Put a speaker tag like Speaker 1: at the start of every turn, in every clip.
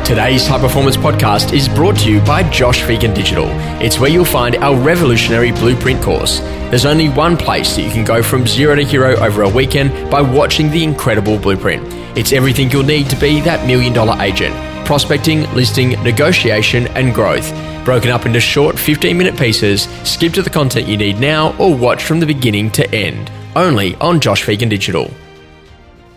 Speaker 1: Today's High Performance Podcast is brought to you by Josh Phegan Digital. It's where you'll find our revolutionary blueprint course. There's only one place that you can go from zero to hero over a weekend by watching the incredible blueprint. It's everything you'll need to be that $1 million agent. Prospecting, listing, negotiation, and growth. Broken up into short 15-minute pieces, skip to the content you need now or watch from the beginning to end. Only on Josh Phegan Digital.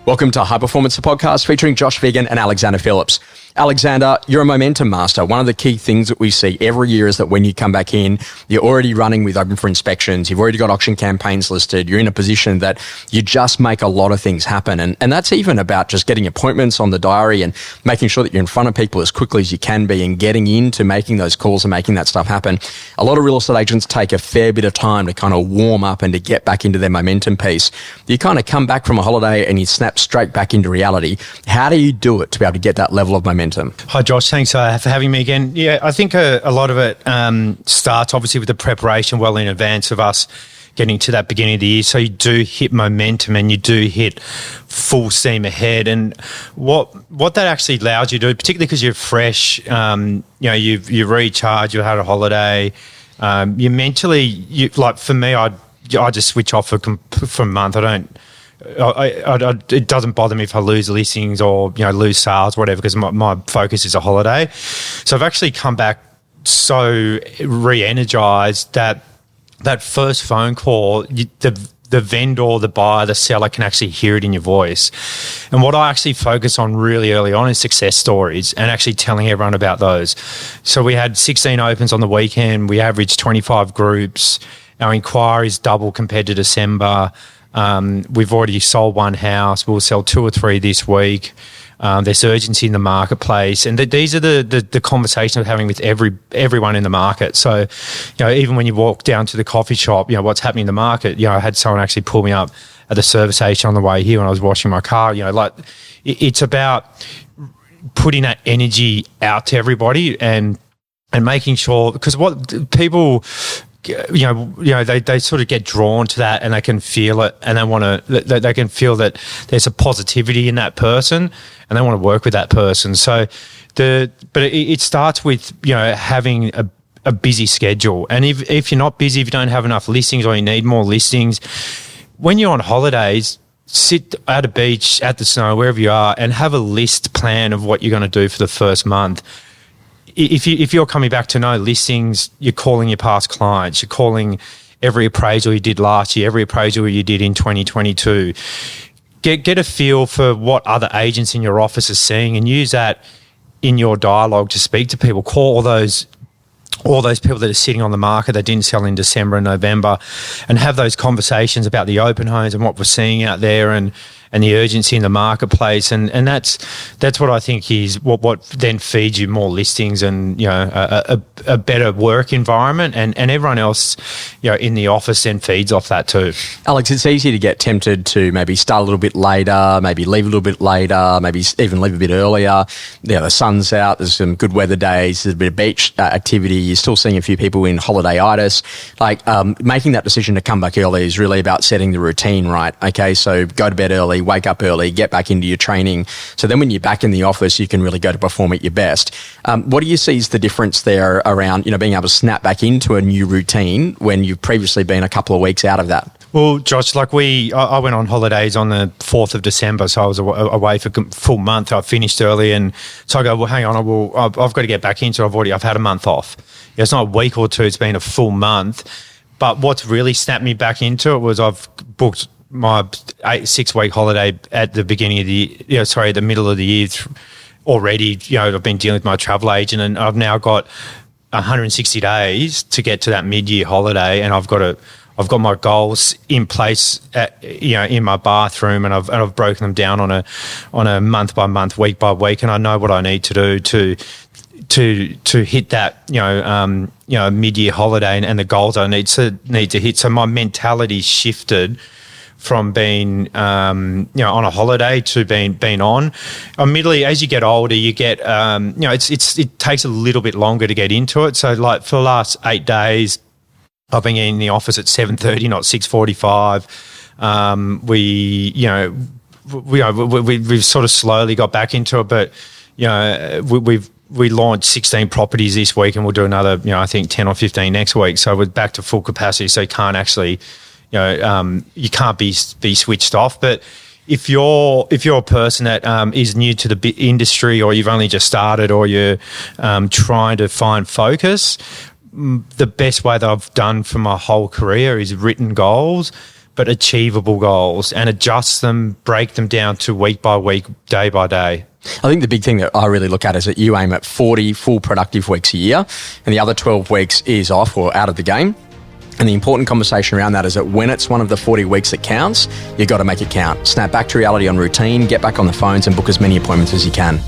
Speaker 1: Welcome to High Performance, the podcast featuring Josh Phegan and Alexander Phillips. Alexander, you're a momentum master. One of the key things that we see every year is that when you come back in, you're already running with open for inspections. You've already got auction campaigns listed. You're in a position that you just make a lot of things happen. And that's even about just getting appointments on the diary and making sure that you're in front of people as quickly as you can be and getting into making those calls and making that stuff happen. A lot of real estate agents take a fair bit of time to kind of warm up and to get back into their momentum piece. You kind of come back from a holiday and you snap straight back into reality. How do you do it to be able to get that level of momentum?
Speaker 2: Hi, Josh. Thanks for having me again. Yeah, I think a lot of it starts obviously with the preparation well in advance of us getting to that beginning of the year. So you do hit momentum and you do hit full steam ahead. And what that actually allows you to do, particularly because you're fresh, you recharge, you had a holiday, you mentally, like for me, I just switch off for a month. It doesn't bother me if I lose listings or lose sales or whatever because my focus is a holiday. So I've actually come back so re-energized that first phone call, the vendor, the buyer, the seller can actually hear it in your voice. And what I actually focus on really early on is success stories and actually telling everyone about those. So we had 16 opens on the weekend. We averaged 25 groups. Our inquiries double compared to December. We've already sold one house. We'll sell 2 or 3 this week. There's urgency in the marketplace, and these are the conversations we're having with everyone in the market. So, even when you walk down to the coffee shop, what's happening in the market. I had someone actually pull me up at the service station on the way here when I was washing my car. It's about putting that energy out to everybody and making sure, because what people. They sort of get drawn to that and they can feel it and they can feel that there's a positivity in that person and they want to work with that person. So it starts with, having a busy schedule. And if you're not busy, if you don't have enough listings or you need more listings, when you're on holidays, sit at a beach, at the snow, wherever you are, and have a list plan of what you're going to do for the first month. If you're coming back to no listings, you're calling your past clients, you're calling every appraisal you did last year, every appraisal you did in 2022. Get a feel for what other agents in your office are seeing and use that in your dialogue to speak to people. Call all those people that are sitting on the market that didn't sell in December and November and have those conversations about the open homes and what we're seeing out there and the urgency in the marketplace. And that's what I think is what then feeds you more listings and, a better work environment and everyone else, in the office then feeds off that too.
Speaker 1: Alex, it's easy to get tempted to maybe start a little bit later, maybe leave a little bit later, maybe even leave a bit earlier. The sun's out, there's some good weather days, there's a bit of beach activity. You're still seeing a few people in holiday-itis. Making that decision to come back early is really about setting the routine right. Okay, so go to bed early, wake up early, get back into your training. So then when you're back in the office, you can really go to perform at your best. What do you see is the difference there around, being able to snap back into a new routine when you've previously been a couple of weeks out of that?
Speaker 2: Well, Josh, I went on holidays on the 4th of December, so I was away for a full month. I finished early, and so I go, well, hang on, I've got to get back into it. I've had a month off. It's not a week or two, it's been a full month. But what's really snapped me back into it was I've booked my 6-week holiday at the beginning of the middle of the year already. I've been dealing with my travel agent, and I've now got 160 days to get to that mid-year holiday, and I've got my goals in place in my bathroom, and I've broken them down on a month by month, week by week, and I know what I need to do to hit that mid-year holiday and the goals I need to hit. So my mentality shifted from being on a holiday to being on. Admittedly, as you get older, you get it takes a little bit longer to get into it. So like for the last 8 days, I've been in the office at 7:30, not 6:45. We've sort of slowly got back into it, but we launched 16 properties this week, and we'll do another, I think 10 or 15 next week. So we're back to full capacity. So you can't actually, you can't be switched off. But if you're a person that is new to the industry, or you've only just started, or you're trying to find focus, the best way that I've done for my whole career is written goals, but achievable goals, and adjust them, break them down to week by week, day by day.
Speaker 3: I think the big thing that I really look at is that you aim at 40 full productive weeks a year, and the other 12 weeks is off or out of the game. And the important conversation around that is that when it's one of the 40 weeks that counts, you've got to make it count. Snap back to reality on routine, get back on the phones and book as many appointments as you can.